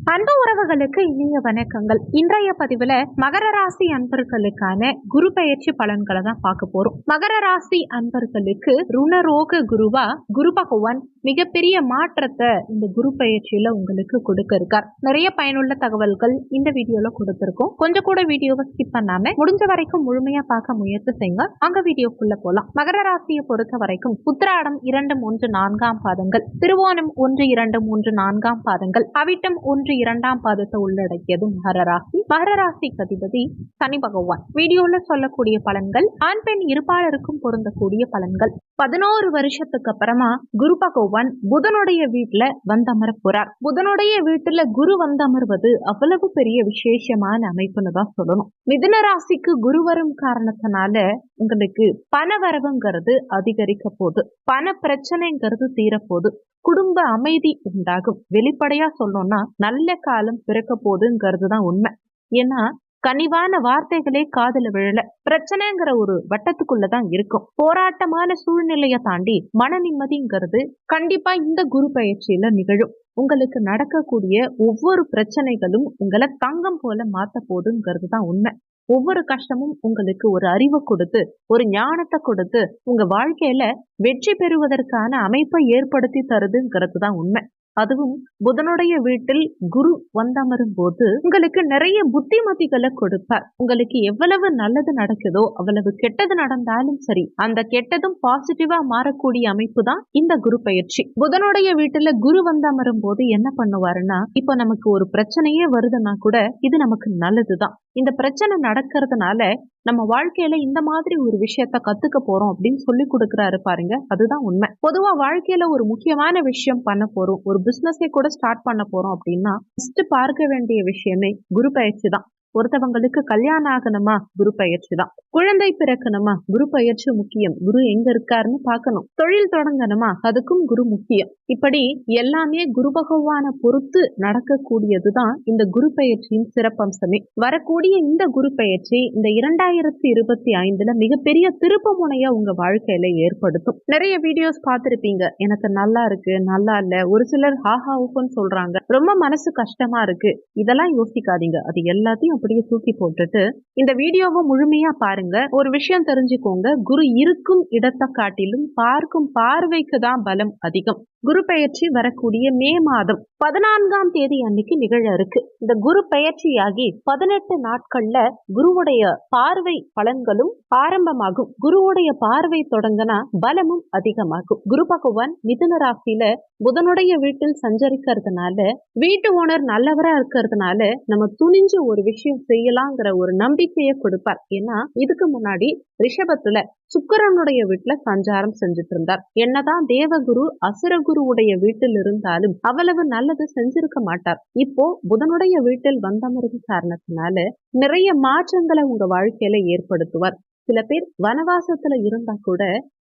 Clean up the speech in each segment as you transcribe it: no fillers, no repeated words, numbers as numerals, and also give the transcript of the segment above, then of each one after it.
அன்பு உறவுகளுக்கு இனிய வணக்கங்கள். இன்றைய பதிவுல மகர ராசி அன்பர்களுக்கான குரு பெயர்ச்சி பலன்களை தான் பார்க்க போறோம். மகர ராசி அன்பர்களுக்கு ருணரோக குருவா குரு பகவான் மிகப்பெரிய மாற்றத்தை இந்த குரு பெயர்ச்சியில உங்களுக்கு கொடுக்க இருக்கார். நிறைய பயனுள்ள தகவல்கள் இந்த வீடியோல கொடுத்திருக்கோம். கொஞ்சம் கூட வீடியோவை ஸ்கிப் பண்ணாம முடிஞ்ச வரைக்கும் முழுமையா பார்க்க முயற்சி செய்யுங்க. அங்க வீடியோக்குள்ள போலாம். மகர ராசியை பொறுத்த வரைக்கும் உத்திராடம் 2, 3, 4 பாதங்கள், திருவோணம் 1, 2, 3, 4 பாதங்கள், அவிட்டம் 1, 2 பாதத்தை உள்ளடக்கியது மகர ராசி. மகர ராசிக்கு அதிபதி சனி பகவான். வீடியோல சொல்லக்கூடிய பலன்கள் ஆண் பெண் இருப்பாளருக்கும் பொருந்தக்கூடிய பலன்கள். 11 வருஷத்துக்கு அப்புறமா குரு பகவான் புதனுடைய வீட்டுல வந்தமர போறார். புதனுடைய வீட்டுல குரு வந்தமர்வது அவ்வளவு பெரிய விசேஷமான அமைப்புன்னு தான் சொல்லணும். மிதுன ராசிக்கு குரு வரும் காரணத்தினால உங்களுக்கு பண வரவுங்கிறது அதிகரிக்க போகுது. பண பிரச்சனைங்கிறது தீரப்போகுது. குடும்ப அமைதி உண்டாகும். வெளிப்படையா சொல்லணும்னா நல்ல காலம் பிறக்க போகுதுங்கிறது தான் உண்மை. ஏன்னா கனிவான வார்த்தைகளே காதுல விழல. பிரச்சனைங்கிற ஒரு வட்டத்துக்குள்ளதான் இருக்கும். போராட்டமான சூழ்நிலைய தாண்டி மன நிம்மதிங்கிறது கண்டிப்பா இந்த குரு பயிற்சியில நிகழும். உங்களுக்கு நடக்கக்கூடிய ஒவ்வொரு பிரச்சனைகளும் உங்களை தங்கம் போல மாத்த போகுதுங்கிறது தான் உண்மை. ஒவ்வொரு கஷ்டமும் உங்களுக்கு ஒரு அறிவை கொடுத்து, ஒரு ஞானத்தை கொடுத்து, உங்க வாழ்க்கையில வெற்றி பெறுவதற்கான அமைப்பை ஏற்படுத்தி தருதுங்கிறது தான் உண்மை. அதுவும் புதனுடைய வீட்டில் குரு வந்தமரும் போது உங்களுக்கு நிறைய புத்திமதிகளை கொடுப்பார். உங்களுக்கு எவ்வளவு நல்லது நடக்குதோ அவ்வளவு கெட்டது நடந்தாலும் சரி, அந்த கெட்டதும் பாசிட்டிவா மாறக்கூடிய அமைப்பு தான் இந்த குரு பயிற்சி. புதனுடைய வீட்டுல குரு வந்தமரும் போது என்ன பண்ணுவாருன்னா, இப்ப நமக்கு ஒரு பிரச்சனையே வருதுன்னா கூட இது நமக்கு நல்லதுதான். இந்த பிரச்சனை நடக்கிறதுனால நம்ம வாழ்க்கையில இந்த மாதிரி ஒரு விஷயத்த கத்துக்க போறோம் அப்படின்னு சொல்லி கொடுக்குறாரு பாருங்க. அதுதான் உண்மை. பொதுவா வாழ்க்கையில ஒரு முக்கியமான விஷயம் பண்ண போறோம், ஒரு பிசினஸை கூட ஸ்டார்ட் பண்ண போறோம் அப்படின்னா ஃபர்ஸ்ட் பார்க்க வேண்டிய விஷயமே குரு பயிற்சி தான். ஒருத்தவங்களுக்கு கல்யாணம் ஆகணுமா, குரு பயிற்சி தான். குழந்தை பிறக்கணுமா, குரு பயிற்சி முக்கியம். குரு எங்க இருக்காருன்னு பார்க்கணும். தொழில் தொடங்கணுமா, அதுக்கும் குரு முக்கியம். இப்படி எல்லாமே குரு பகவானை பொறுத்து நடக்கக்கூடியதுதான் இந்த குரு பயிற்சியின் சிறப்பம்சமே. வரக்கூடிய இந்த குரு பயிற்சி இந்த 2025 மிகப்பெரிய திருப்பு முனையா உங்க வாழ்க்கையில ஏற்படுத்தும். நிறைய வீடியோஸ் பார்த்திருப்பீங்க. எனக்கு நல்லா இருக்கு, நல்லா இல்ல. ஒரு சிலர் ஹாஹா ஊஃப்னு சொல்றாங்க. ரொம்ப மனசு கஷ்டமா இருக்கு. இதெல்லாம் யோசிக்காதீங்க. அது எல்லாத்தையும் அப்படியே தூக்கி போட்டுட்டு இந்த வீடியோவை முழுமையா பாருங்க. ஒரு விஷயம் தெரிஞ்சுக்கோங்க. குரு இருக்கும் இடத்தை காட்டிலும் பார்க்கும் பார்வைக்கு தான் பலம் அதிகம். குரு பெயர்ச்சி வரக்கூடிய மே மாதம் 14ஆம் தேதி அன்னைக்கு நிகழ இருக்கு. இந்த குரு பெயர்ச்சியாகி 18 நாட்கள்ல குருவுடைய பார்வை பலன்களும் ஆரம்பமாகும். குருவுடைய பார்வை தொடங்கினா பலமும் அதிகமாகும். குரு பகவான் மிதுன ராசியில புதனுடைய வீட்டில் சஞ்சரிக்கிறதுனால, வீட்டு ஓனர் நல்லவரா இருக்கிறதுனால நம்ம துணிஞ்சு ஒரு விஷயம் செய்யலாங்கிற ஒரு நம்பிக்கையை கொடுப்பார். ஏன்னா இதுக்கு முன்னாடி ரிஷபத்துல சுக்கிரனுடைய வீட்டுல சஞ்சாரம் செஞ்சுட்டு இருந்தார். என்னதான் தேவகுரு அசுரகுருவுடைய வீட்டில் இருந்தாலும் அவ்வளவு நல்லது செஞ்சிருக்க மாட்டார். இப்போ புதனுடைய வீட்டில் வந்தமரும் காரணத்தினால நிறைய மாற்றங்களை உங்க வாழ்க்கையில ஏற்படுத்துவார். சில பேர் வனவாசத்துல இருந்தா கூட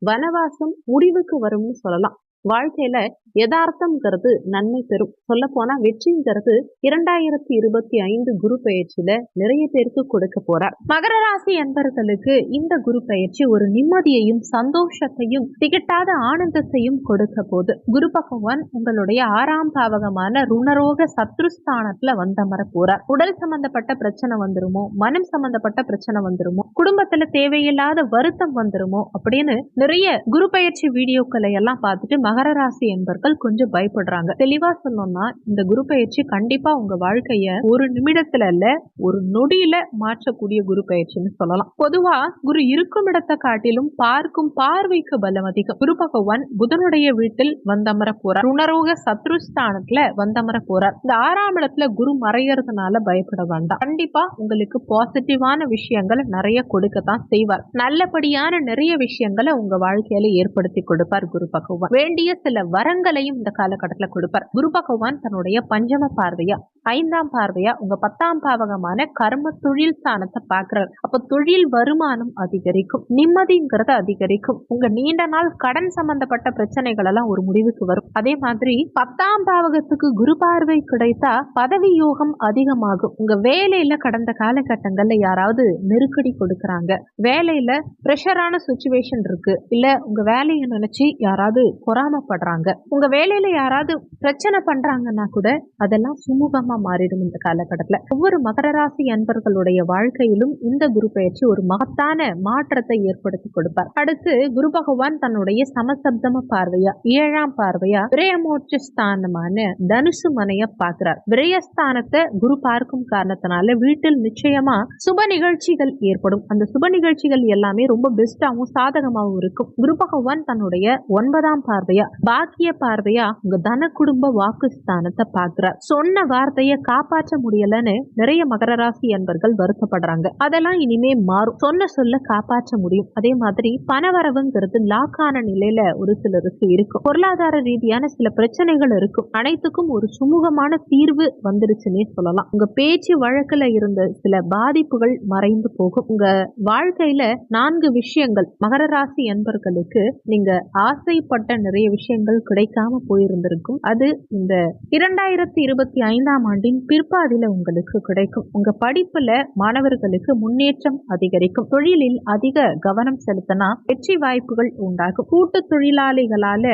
வனவாசம் முடிவுக்கு வரும்னு சொல்லலாம். வாழ்க்கையில யதார்த்தம்ங்கிறது நன்மை பெறும். சொல்ல போனா வெற்றிங்கிறது 2025 குரு பயிற்சியில நிறைய பேருக்கு கொடுக்க போறார். மகர ராசி அன்பர்களுக்கு இந்த குரு பயிற்சி ஒரு நிம்மதியையும் சந்தோஷத்தையும் திகட்டாத ஆனந்தத்தையும் கொடுக்க போது. குரு பகவான் உங்களுடைய 6ஆம் பாவகமான ருணரோக சத்ருஸ்தானத்துல வந்தமர போறார். உடல் சம்பந்தப்பட்ட பிரச்சனை வந்துருமோ, மனம் சம்பந்தப்பட்ட பிரச்சனை வந்துருமோ, குடும்பத்துல தேவையில்லாத வருத்தம் வந்துருமோ அப்படின்னு நிறைய குரு பயிற்சி வீடியோக்களை எல்லாம் பார்த்துட்டு மகர ராசி என்பர்கள் கொஞ்சம் பயப்படுறாங்க. தெளிவா சொல்லணும்னா இந்த குரு பயிற்சி கண்டிப்பா உங்க வாழ்க்கைய ஒரு நிமிடத்துல இல்ல, ஒரு நொடியில மாற்றக்கூடிய குரு பயிற்சின்னு சொல்லலாம். பொதுவா குரு இருக்கும் இடத்தை காட்டிலும் பார்க்கும் பார்வைக்கு பலம் அதிகம். குரு பகவான் புதனுடைய வீட்டில் வந்தமர போறார். ருணரோக சத்ருஸ்தானத்துல வந்தமர போறார். இந்த 6ஆம் இடத்துல குரு மறையறதுனால பயப்பட வேண்டாம். கண்டிப்பா உங்களுக்கு பாசிட்டிவான விஷயங்களை நிறைய கொடுக்கத்தான் செய்வார். நல்லபடியான நிறைய விஷயங்களை உங்க வாழ்க்கையில ஏற்படுத்தி கொடுப்பார் குரு பகவான். வேண்டிய சில வரங்களையும் இந்த காலகட்டத்தில் கொடுப்பார். குரு பகவான் தன்னுடைய பஞ்சம பார்வையா 5ஆம் பார்வையா உங்க 10ஆம் பாவகமான கர்ம தொழில் ஸ்தானத்தை பார்க்கிறார். அப்ப தொழில் வருமானம் அதிகரிக்கும், நிம்மதிங்கிறது அதிகரிக்கும். உங்க நீண்ட நாள் கடன் சம்பந்தப்பட்ட பிரச்சனைகள் எல்லாம் ஒரு முடிவுக்கு வரும். அதே மாதிரி 10ஆம் பாவகத்துக்கு குரு பார்வை கிடைத்தா பதவி யோகம் அதிகமாகும். உங்க வேலையில கடந்த காலகட்டங்கள்ல யாராவது நெருக்கடி கொடுக்கறாங்க, வேலையில பிரஷரான சிச்சுவேஷன் இருக்கு, இல்ல உங்க வேலையை நினைச்சு யாராவது பொறாமப்படுறாங்க, உங்க வேலையில யாராவது பிரச்சனை பண்றாங்கன்னா கூட அதெல்லாம் சுமூகமா மாறிடும். இந்த காலகட்டத்துல ஒவ்வொரு மகர ராசி அன்பர்களுடைய வாழ்க்கையிலும் இந்த குரு பயிற்சி ஒரு மகத்தான மாற்றத்தை ஏற்படுத்தி கொடுப்பார். அடுத்து குரு பகவான் தன்னுடைய சமசப்தம பார்வையா 7ஆம் பார்வையா விரயமோட்ச ஸ்தானமான தனுசு மனைய பார்க்கிறார். விரயஸ்தானத்தை குரு பார்க்கும் காரணத்தினால வீட்டில் நிச்சயமா சுப நிகழ்ச்சிகள் ஏற்படும். அந்த சுப நிகழ்ச்சிகள் எல்லாமே ரொம்ப பெஸ்டாவும் சாதகமாகவும் இருக்கும். குரு பகவான் தன்னுடைய 9ஆம் பார்வையா பாக்கிய பார்வையா உங்க தன குடும்ப வாக்குஸ்தானத்தை பார்க்கிறார். சொன்ன வார்த்தையை காப்பாற்ற முடியலன்னு நிறைய மகர ராசி அன்பர்கள் வருத்தப்படுறாங்க. அதெல்லாம் இனிமே மாறும். சொன்ன சொல்ல காப்பாற்ற முடியும். அதே மாதிரி பணவரவுங்கிறது லாக்கான நிலையில ஒரு சிலருக்கு இருக்கும். பொருளாதார ரீதியான சில பிரச்சனைகள் இருக்கும். அனைத்துக்கும் ஒரு சுமூகமான தீர்வு வந்துருச்சுன்னே சொல்லலாம். உங்க பேச்சு வழக்குல இருந்த சில பாதிப்புகள் மறைந்து போகும். உங்க வாழ்க்கையில 4 விஷயங்கள் மகர ராசி அன்பர்களுக்கு நீங்க ஆசைப்பட்ட நிறைய விஷயங்கள் கிடைக்காம போயிருந்திருக்கும். அது இந்த 2025ஆம் ஆண்டின் பிற்பாதில உங்களுக்கு கிடைக்கும். உங்க படிப்புல மாணவர்களுக்கு முன்னேற்றம் அதிகரிக்கும். தொழிலில் அதிக கவனம் செலுத்தினா வெற்றி வாய்ப்புகள் உண்டாகும். கூட்டு தொழிலாளிகளால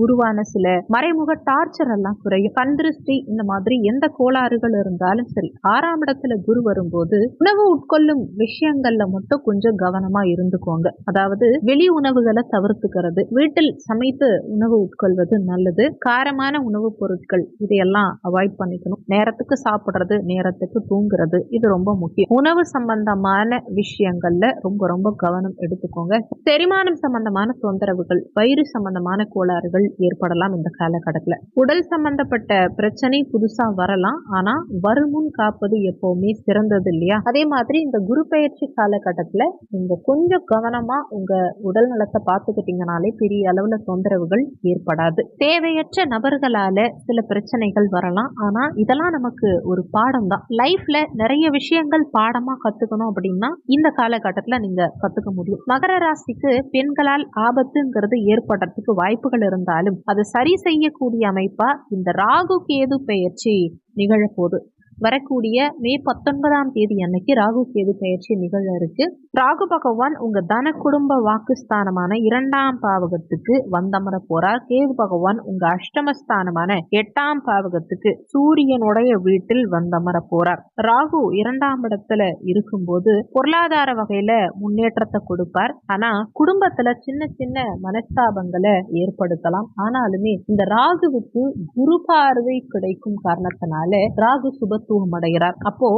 உருவான சில மறைமுக டார்ச்சர் எல்லாம் குறையும். கண்திருஷ்டி இந்த மாதிரி எந்த கோளாறுகள் இருந்தாலும் சரி 6ஆம் இடத்துல குரு வரும்போது உணவு உட்கொள்ளும் விஷயங்கள்ல மட்டும் கொஞ்சம் கவனமா இருந்துக்கோங்க. அதாவது வெளி உணவுகளை தவிர்த்துக்கிறது, வீட்டில் சமைத்து உணவு உட்கொள்வது நல்லது. காரமான உணவுப் பொருட்கள் இதையெல்லாம் அவாய்ட் பண்ணிக்கணும். நேரத்துக்கு சாப்பிடுறது, நேரத்துக்கு தூங்குறது, இது ரொம்ப முக்கியம். உணவு சம்பந்தமான விஷயங்கள்ல ரொம்ப ரொம்ப கவனம் எடுத்துக்கோங்க. செரிமானம் சம்பந்தமான தொந்தரவுகள், வயிறு சம்பந்தமான கோளாறுகள் ஏற்படலாம். இந்த காலகட்டத்துல உடல் சம்பந்தப்பட்ட பிரச்சனை புதுசா வரலாம். ஆனா வருமுன் காப்பது எப்பவுமே சிறந்தது இல்லையா? அதே மாதிரி இந்த குரு பயிற்சி காலகட்டத்துல நீங்க கொஞ்சம் கவனமா உங்க உடல் நலத்தை பார்த்துக்கிட்டீங்கனாலே பெரிய அளவுல தொந்தரவுகள் ஏற்படாது. தேவையற்ற நபர்களால சில பிரச்சனைகள் வரலாம். ஆனா இதெல்லாம் நமக்கு ஒரு பாடம் தான். லைஃப்ல நிறைய விஷயங்கள் பாடமா கத்துக்கணும் அப்படின்னா இந்த காலகட்டத்துல நீங்க கத்துக்க முடியும். மகர ராசிக்கு பெண்களால் ஆபத்துங்கிறது ஏற்படுறதுக்கு வாய்ப்புகள் இருந்தாலும் அது சரி செய்யக்கூடிய அமைப்பா இந்த ராகு கேது பெயர்ச்சி நிகழப்போகுது. வரக்கூடிய மே 19ஆம் தேதி அன்னைக்கு ராகு கேது பெயர்ச்சி நிகழ இருக்கு. ராகு பகவான் உங்க தன குடும்ப வாக்குஸ்தானமான 2ஆம் பாவகத்துக்கு வந்தமர போறார். கேது பகவான் உங்க அஷ்டமஸ்தானமான 8ஆம் பாவகத்துக்கு சூரியனுடைய வீட்டில் வந்தமர போறார். ராகு 2ஆம் இடத்துல இருக்கும்போது பொருளாதார வகையில முன்னேற்றத்தை கொடுப்பார். ஆனா குடும்பத்துல சின்ன சின்ன மனஸ்தாபங்களை ஏற்படுத்தலாம். ஆனாலுமே இந்த ராகுவுக்கு குரு பார்வை கிடைக்கும் காரணத்தினால ராகு சுபத்துவம் அடைகிறார். அப்போ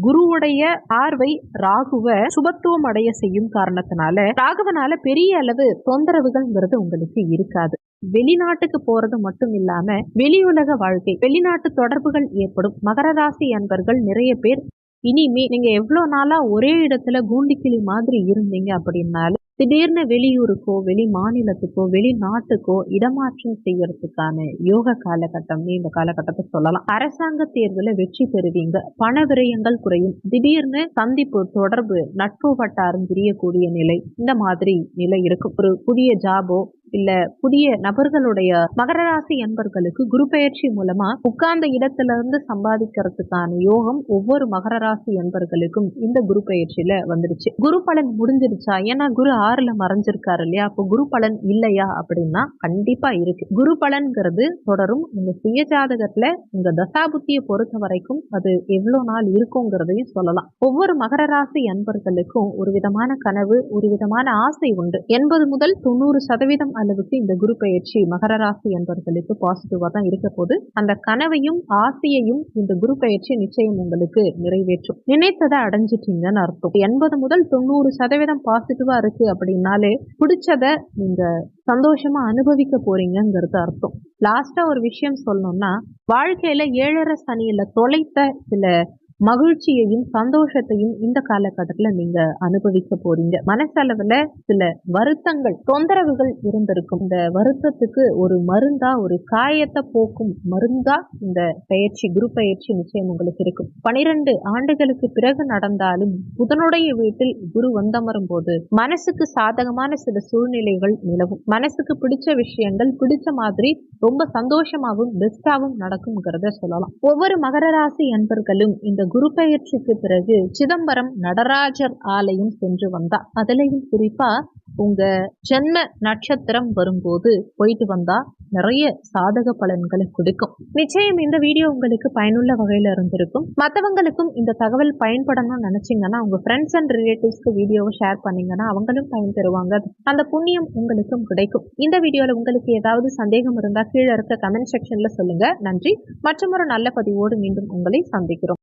குருவுடைய பார்வை ராகுவை சுபத்துவம் அடைய செய்யும் காரணத்தினால ராகுவனால பெரிய அளவு தொந்தரவுகள்ங்கிறது உங்களுக்கு இருக்காது. வெளிநாட்டுக்கு போறது மட்டும் இல்லாம வெளியுலக வாழ்க்கை, வெளிநாட்டு தொடர்புகள் ஏற்படும். மகர ராசி அன்பர்கள் நிறைய பேர் இனிமே நீங்க எவ்வளவு நாளா ஒரே இடத்துல கூண்டிக்கிளி மாதிரி இருந்தீங்க அப்படின்னாலும் திடீர்னு வெளியூருக்கோ வெளி மாநிலத்துக்கோ வெளிநாட்டுக்கோ இடமாற்றம் செய்யறதுக்கான யோக காலகட்டம் இந்த காலகட்டத்தை சொல்லலாம். அரசாங்க தேர்வுல வெற்றி பெறுவீங்க. பண விரயங்கள் குறையும். திடீர்னு சந்திப்பு, தொடர்பு, நட்பு வட்டாரம் பிரியக்கூடிய நிலை, இந்த மாதிரி நிலை இருக்கும். ஒரு புதிய ஜாபோ இல்ல புதிய நபர்களுடைய மகர ராசி என்பர்களுக்கு குரு பெயர்ச்சி மூலமா உட்கார்ந்த இடத்துல இருந்து சம்பாதிக்கிறதுக்கான யோகம் ஒவ்வொரு மகர ராசி என்பர்களுக்கும் இந்த குரு பெயர்ச்சியில வந்துடுச்சு. குரு பலன் முடிஞ்சிருச்சா? ஏன்னா குரு 6ல மறைஞ்சிருக்காரு இல்லையா? அப்போ குரு பலன் இல்லையா அப்படின்னா கண்டிப்பா இருக்கு. குரு பலன்கிறது தொடரும். உங்க சுய ஜாதகத்துல உங்க தசாபுத்தியை பொறுத்த வரைக்கும் அது எவ்வளவு நாள் இருக்குங்கிறதையும் சொல்லலாம். ஒவ்வொரு மகர ராசி அன்பர்களுக்கும் ஒரு விதமான கனவு, ஒரு விதமான ஆசை உண்டு. 80 முதல் 90% அளவுக்கு இந்த குரு பயிற்சி மகர ராசி என்பவர்களுக்கு பாசிட்டிவா தான் இருக்க போது. அந்த கனவையும் ஆசையையும் இந்த குரு பயிற்சி நிச்சயம் உங்களுக்கு நிறைவேற்றும். நினைத்ததை அடைஞ்சிட்டீங்கன்னு அர்த்தம். 80 முதல் 90% பாசிட்டிவா இருக்கு அப்படின்னாலே பிடிச்சத நீங்க சந்தோஷமா அனுபவிக்க போறீங்கிறது அர்த்தம். லாஸ்டா ஒரு விஷயம் சொல்லணும்னா, வாழ்க்கையில 7.5 சனியில தொலைத்த சில மகிழ்ச்சியையும் சந்தோஷத்தையும் இந்த காலகட்டத்துல நீங்க அனுபவிக்க போறீங்க. மனசளவுல சில வருத்தங்கள், தொந்தரவுகள் இருந்திருக்கும். இந்த வருத்தத்துக்கு ஒரு மருந்தா, ஒரு காயத்தை போக்கும் மருந்தா இந்த பயிற்சி, குரு பயிற்சி நிச்சயம் உங்களுக்கு இருக்கும். 12 ஆண்டுகளுக்கு பிறகு நடந்தாலும் புதனுடைய வீட்டில் குரு வந்தமரும் போது மனசுக்கு சாதகமான சில சூழ்நிலைகள் நிலவும். மனசுக்கு பிடிச்ச விஷயங்கள் பிடிச்ச மாதிரி ரொம்ப சந்தோஷமாவும் பெஸ்டாவும் நடக்கும்ங்கிறத சொல்லலாம். ஒவ்வொரு மகர ராசி அன்பர்களும் இந்த குரு பெயர்ச்சிக்கு பிறகு சிதம்பரம் நடராஜர் ஆலயம் சென்று வந்தார். அதுலயும் குறிப்பா உங்க ஜென்ம நட்சத்திரம் வரும்போது போயிட்டு வந்தா நிறைய சாதக பலன்களை கொடுக்கும். நிச்சயம் இந்த வீடியோ உங்களுக்கு பயனுள்ள வகையில இருந்திருக்கும். மற்றவங்களுக்கும் இந்த தகவல் பயன்படணும்னு நினைச்சீங்கன்னா உங்க ஃப்ரெண்ட்ஸ் அண்ட் ரிலேட்டிவ்ஸ்க்கு வீடியோவை ஷேர் பண்ணீங்கன்னா அவங்களும் பயன் பெறுவாங்க. அந்த புண்ணியம் உங்களுக்கும் கிடைக்கும். இந்த வீடியோல உங்களுக்கு ஏதாவது சந்தேகம் இருந்தா கீழே இருக்க கமெண்ட் செக்ஷன்ல சொல்லுங்க. நன்றி. மற்றும் ஒரு நல்ல பதிவோடு மீண்டும் உங்களை சந்திக்கிறோம்.